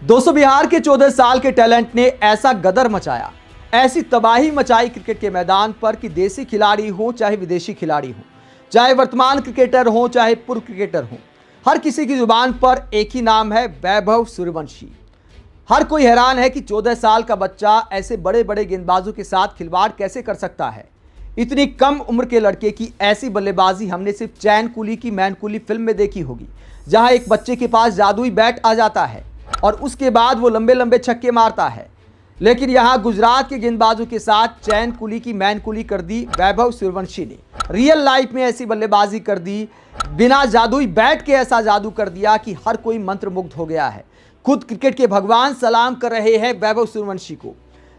दोस्तों, बिहार के 14 साल के टैलेंट ने ऐसा गदर मचाया, ऐसी तबाही मचाई क्रिकेट के मैदान पर कि देसी खिलाड़ी हो चाहे विदेशी खिलाड़ी हो, चाहे वर्तमान क्रिकेटर हो चाहे पूर्व क्रिकेटर हो, हर किसी की जुबान पर एक ही नाम है, वैभव सूर्यवंशी। हर कोई हैरान है कि 14 साल का बच्चा ऐसे बड़े बड़े गेंदबाजों के साथ खिलवाड़ कैसे कर सकता है। इतनी कम उम्र के लड़के की ऐसी बल्लेबाजी हमने सिर्फ चैन कुली की मैन कुली फिल्म में देखी होगी, जहां एक बच्चे के पास जादुई बैट आ जाता है और उसके बाद वो लंबे लंबे छक्के मारता है। लेकिन यहां गुजरात के गेंदबाजों के साथ चैन कुली की मैन कुली कर दी वैभव सूर्यवंशी ने। रियल लाइफ में ऐसी बल्लेबाजी कर दी, बिना जादुई बैट के ऐसा जादू कर दिया कि हर कोई मंत्रमुग्ध हो गया है। खुद क्रिकेट के भगवान सलाम कर रहे हैं वैभव सूर्यवंशी को।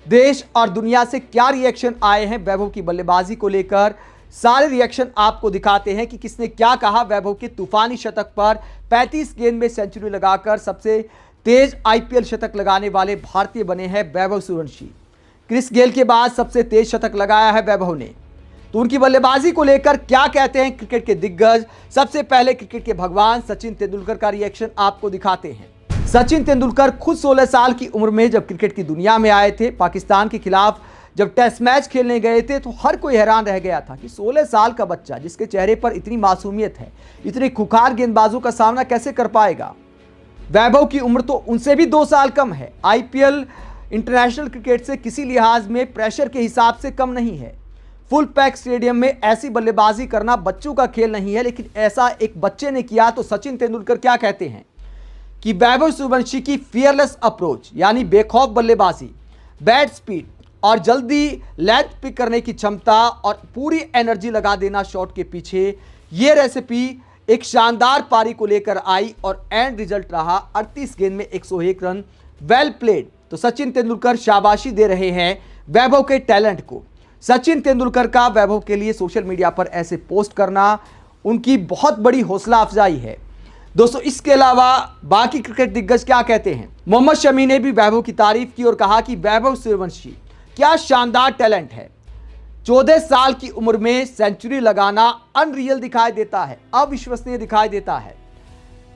देश और दुनिया से क्या रिएक्शन आए हैं वैभव की बल्लेबाजी को लेकर, सारे रिएक्शन आपको दिखाते हैं कि किसने क्या कहा। वैभव के तूफानी शतक पर 35 गेंद में सेंचुरी लगाकर सबसे तेज आईपीएल शतक लगाने वाले भारतीय बने हैं वैभव सूर्यवंशी। क्रिस गेल के बाद सबसे तेज शतक लगाया है वैभव ने। तो उनकी बल्लेबाजी को लेकर क्या कहते हैं क्रिकेट के दिग्गज, सबसे पहले क्रिकेट के भगवान सचिन तेंदुलकर का रिएक्शन आपको दिखाते हैं। सचिन तेंदुलकर खुद 16 साल की उम्र में जब क्रिकेट की दुनिया में आए थे, पाकिस्तान के खिलाफ जब टेस्ट मैच खेलने गए थे, तो हर कोई हैरान रह गया था कि 16 साल का बच्चा जिसके चेहरे पर इतनी मासूमियत है, इतने खुखार गेंदबाजों का सामना कैसे कर पाएगा। वैभव की उम्र तो उनसे भी 2 साल कम है। आईपीएल इंटरनेशनल क्रिकेट से किसी लिहाज में प्रेशर के हिसाब से कम नहीं है। फुल पैक स्टेडियम में ऐसी बल्लेबाजी करना बच्चों का खेल नहीं है, लेकिन ऐसा एक बच्चे ने किया। तो सचिन तेंदुलकर क्या कहते हैं कि वैभव सूर्यवंशी की फियरलेस अप्रोच यानी बेखौफ बल्लेबाजी, बैट स्पीड और जल्दी लेंथ पिक करने की क्षमता और पूरी एनर्जी लगा देना शॉट के पीछे, ये रेसिपी एक शानदार पारी को लेकर आई और एंड रिजल्ट रहा 38 गेंद में 101 रन। Well played. तो सचिन तेंदुलकर शाबाशी दे रहे हैं वैभव के टैलेंट को। सचिन तेंदुलकर का वैभव के लिए सोशल मीडिया पर ऐसे पोस्ट करना उनकी बहुत बड़ी हौसला अफजाई है। दोस्तों, इसके अलावा बाकी क्रिकेट दिग्गज क्या कहते हैं। मोहम्मद शमी ने भी वैभव की तारीफ की और कहा कि वैभव सूर्यवंशी क्या शानदार टैलेंट है। 14 साल की उम्र में सेंचुरी लगाना अनरियल दिखाई देता है, अविश्वसनीय दिखाई देता है।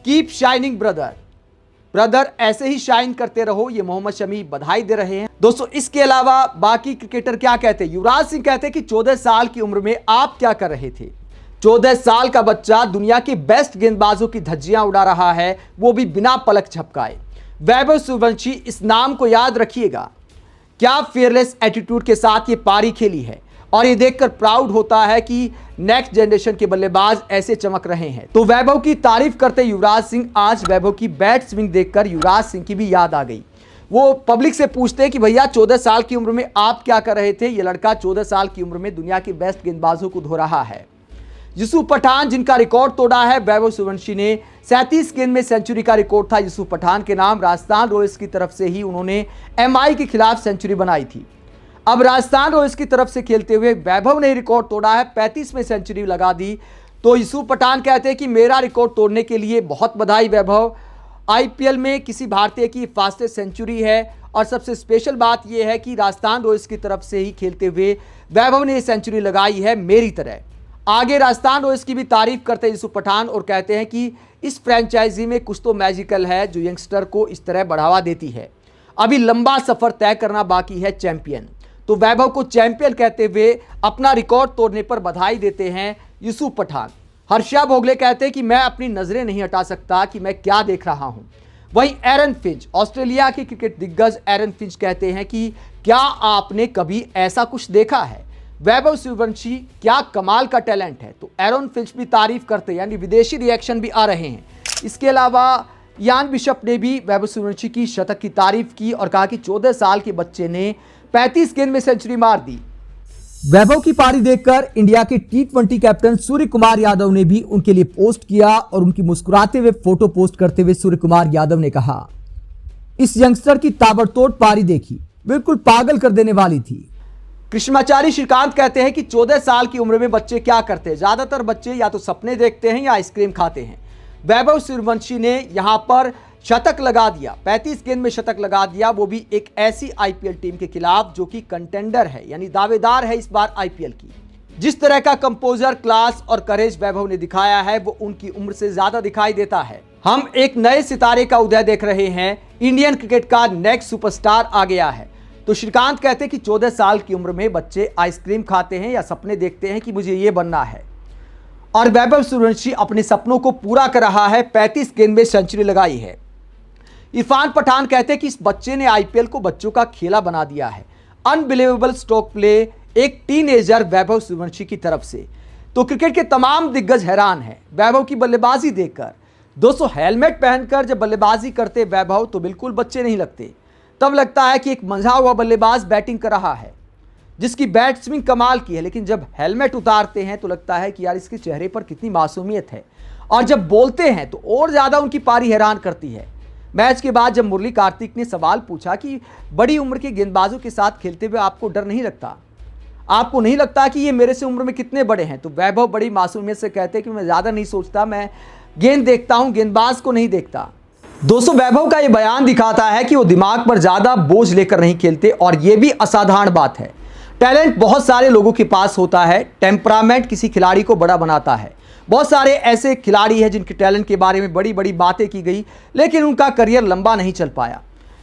कीप शाइनिंग ब्रदर, ऐसे ही शाइन करते रहो, ये मोहम्मद शमी बधाई दे रहे हैं। दोस्तों, इसके अलावा बाकी क्रिकेटर क्या कहते हैं। युवराज सिंह कहते हैं कि 14 साल की उम्र में आप क्या कर रहे थे। 14 साल का बच्चा दुनिया के बेस्ट गेंदबाजों की धज्जियां उड़ा रहा है, वो भी बिना पलक झपकाए। वैभव सूर्यवंशी, इस नाम को याद रखिएगा। क्या फियरलेस एटीट्यूड के साथ ये पारी खेली है और ये देखकर प्राउड होता है कि नेक्स्ट जनरेशन के बल्लेबाज ऐसे चमक रहे हैं। तो वैभव की तारीफ करते युवराज सिंह, आज वैभव की बैट स्विंग देखकर युवराज सिंह की भी याद आ गई। वो पब्लिक से पूछते हैं कि भैया 14 साल की उम्र में आप क्या कर रहे थे। ये लड़का 14 साल की उम्र में दुनिया के बेस्ट गेंदबाजों को धो रहा है। यूसुफ पठान जिनका रिकॉर्ड तोड़ा है वैभव सूर्यवंशी ने, 37 गेंद में सेंचुरी का रिकॉर्ड था यूसुफ पठान के नाम। राजस्थान रॉयल्स की तरफ से ही उन्होंने एमआई के खिलाफ सेंचुरी बनाई थी। अब राजस्थान रॉयल्स की तरफ से खेलते हुए वैभव ने रिकॉर्ड तोड़ा है, 35 में सेंचुरी लगा दी। तो यूसुफ पठान कहते हैं कि मेरा रिकॉर्ड तोड़ने के लिए बहुत बधाई वैभव। आईपीएल में किसी भारतीय की फास्टेस्ट सेंचुरी है और सबसे स्पेशल बात यह है कि राजस्थान रॉयल्स की तरफ से ही खेलते हुए वैभव ने सेंचुरी लगाई है मेरी तरह। आगे राजस्थान रॉयल्स की भी तारीफ करते हैं यूसुफ पठान और कहते हैं कि इस फ्रेंचाइजी में कुछ तो मैजिकल है जो यंगस्टर को इस तरह बढ़ावा देती है। अभी लंबा सफर तय करना बाकी है चैंपियन। तो वैभव को चैंपियन कहते हुए अपना रिकॉर्ड तोड़ने पर बधाई देते हैं यूसुफ पठान। हर्षा भोगले कहते हैं कि मैं अपनी नजरें नहीं हटा सकता कि मैं क्या देख रहा हूं। वहीं एरन फिंच, ऑस्ट्रेलिया के क्रिकेट दिग्गज एरन फिंच कहते हैं कि क्या आपने कभी ऐसा कुछ देखा है। वैभव सूर्यवंशी क्या कमाल का टैलेंट है। तो एरन फिंच भी तारीफ करते हैं, यानी विदेशी रिएक्शन भी आ रहे हैं। इसके अलावा यान बिशप ने भी वैभव सूर्यवंशी की शतक की तारीफ की और कहा कि 14 साल के बच्चे ने 35 गेंद में सेंचुरी मार दी। वैभव की पारी देखकर इंडिया के T20 कैप्टन सूर्य कुमार यादव ने भी उनके लिए पोस्ट किया और उनकी मुस्कुराते हुए फोटो पोस्ट करते हुए सूर्य कुमार यादव ने कहा, इस यंगस्टर की ताबड़तोड़ पारी देखी, बिल्कुल पागल कर देने वाली थी। कृष्णाचारी श्रीकांत कहते हैं कि 14 साल की उम्र में बच्चे क्या करते हैं। ज्यादातर बच्चे या तो सपने देखते हैं या आइसक्रीम खाते हैं। वैभव सूर्यवंशी ने यहां पर शतक लगा दिया, 35 गेंद में शतक लगा दिया, वो भी एक ऐसी आईपीएल टीम के खिलाफ जो कि कंटेंडर है, यानी दावेदार है इस बार आईपीएल की। जिस तरह का कंपोजर, क्लास और करेज वैभव ने दिखाया है वो उनकी उम्र से ज्यादा दिखाई देता है। हम एक नए सितारे का उदय देख रहे हैं। इंडियन क्रिकेट का नेक्स्ट सुपरस्टार आ गया है। तो श्रीकांत कहते हैं कि 14 साल की उम्र में बच्चे आइसक्रीम खाते हैं या सपने देखते हैं कि मुझे ये बनना है, और वैभव सूर्यवंशी अपने सपनों को पूरा कर रहा है। 35 गेंद में सेंचुरी लगाई है। इरफान पठान कहते हैं कि इस बच्चे ने आईपीएल को बच्चों का खेला बना दिया है। अनबिलीवेबल स्ट्रोक प्ले एक टीनेजर वैभव सूर्यवंशी की तरफ से। तो क्रिकेट के तमाम दिग्गज हैरान हैं वैभव की बल्लेबाजी देखकर। दोस्तों, हेलमेट पहनकर जब बल्लेबाजी करते वैभव तो बिल्कुल बच्चे नहीं लगते। तब लगता है कि एक मंझा हुआ बल्लेबाज बैटिंग कर रहा है जिसकी बैट स्विंग कमाल की है, लेकिन जब हेलमेट उतारते हैं तो लगता है कि यार इसके चेहरे पर कितनी मासूमियत है। और जब बोलते हैं तो और ज़्यादा उनकी पारी हैरान करती है। मैच के बाद जब मुरली कार्तिक ने सवाल पूछा कि बड़ी उम्र के गेंदबाजों के साथ खेलते हुए आपको डर नहीं लगता, आपको नहीं लगता कि ये मेरे से उम्र में कितने बड़े हैं, तो वैभव बड़ी मासूमियत से कहते हैं कि मैं ज़्यादा नहीं सोचता, मैं गेंद देखता हूँ, गेंदबाज को नहीं देखता। दोस्तों, वैभव का ये बयान दिखाता है कि वो दिमाग पर ज़्यादा बोझ लेकर नहीं खेलते, और ये भी असाधारण बात है। टैलेंट बहुत सारे लोगों के पास होता है, टेम्परामेंट किसी खिलाड़ी को बड़ा बनाता है। बहुत सारे ऐसे खिलाड़ी हैं जिनके टैलेंट के बारे में बड़ी बड़ी बातें की गई, लेकिन उनका करियर लंबा नहीं चल पाया,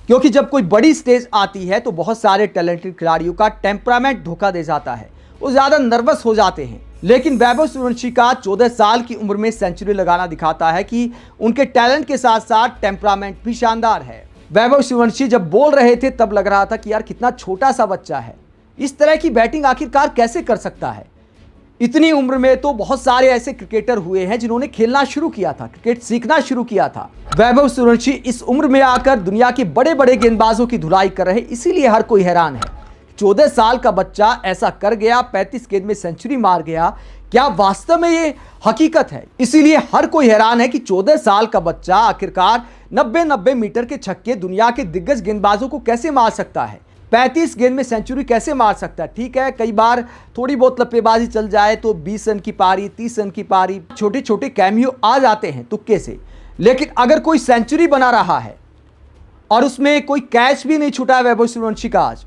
क्योंकि जब कोई बड़ी स्टेज आती है तो बहुत सारे टैलेंटेड खिलाड़ियों का टेम्परामेंट धोखा दे जाता है, वो ज़्यादा नर्वस हो जाते हैं। लेकिन वैभव सूर्यवंशी का 14 साल की उम्र में सेंचुरी लगाना दिखाता है कि उनके टैलेंट के साथ साथ टेम्परामेंट भी शानदार है। वैभव सूर्यवंशी जब बोल रहे थे तब लग रहा था कि यार कितना छोटा सा बच्चा है, इस तरह की बैटिंग आखिरकार कैसे कर सकता है। इतनी उम्र में तो बहुत सारे ऐसे क्रिकेटर हुए हैं जिन्होंने खेलना शुरू किया था, क्रिकेट सीखना शुरू किया था। वैभव सूर्यवंशी इस उम्र में आकर दुनिया के बड़े बड़े गेंदबाजों की धुलाई कर रहे, इसीलिए हर कोई हैरान है। 14 साल का बच्चा ऐसा कर गया, 35 गेंद में सेंचुरी मार गया, क्या वास्तव में ये हकीकत है? इसीलिए हर कोई हैरान है कि 14 साल का बच्चा आखिरकार 90 मीटर के छक्के दुनिया के दिग्गज गेंदबाजों को कैसे मार सकता है, 35 गेंद में सेंचुरी कैसे मार सकता है। ठीक है, कई बार थोड़ी बहुत लप्पेबाजी चल जाए तो 20 रन की पारी, 30 रन की पारी, छोटे छोटे कैमियो आ जाते हैं तुक्के से, लेकिन अगर कोई सेंचुरी बना रहा है और उसमें कोई कैच भी नहीं छूटा है वैभव सूर्यवंशी का आज,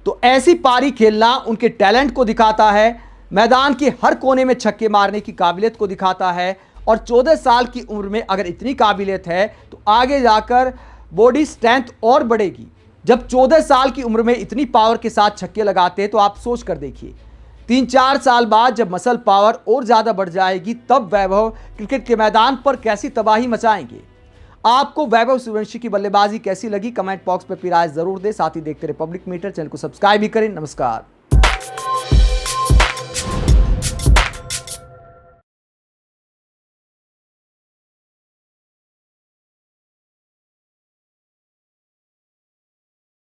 तो ऐसी पारी खेलना उनके टैलेंट को दिखाता है, मैदान के हर कोने में छक्के मारने की काबिलियत को दिखाता है। और 14 साल की उम्र में अगर इतनी काबिलियत है तो आगे जाकर बॉडी स्ट्रेंथ और बढ़ेगी। जब 14 साल की उम्र में इतनी पावर के साथ छक्के लगाते हैं तो आप सोच कर देखिए 3-4 साल बाद जब मसल पावर और ज़्यादा बढ़ जाएगी तब वैभव क्रिकेट के मैदान पर कैसी तबाही मचाएंगे। आपको वैभव सूर्यवंशी की बल्लेबाजी कैसी लगी, कमेंट बॉक्स पर अपनी राय जरूर दें। साथ ही देखते रहे पब्लिक मीटर, चैनल को सब्सक्राइब भी करें। नमस्कार।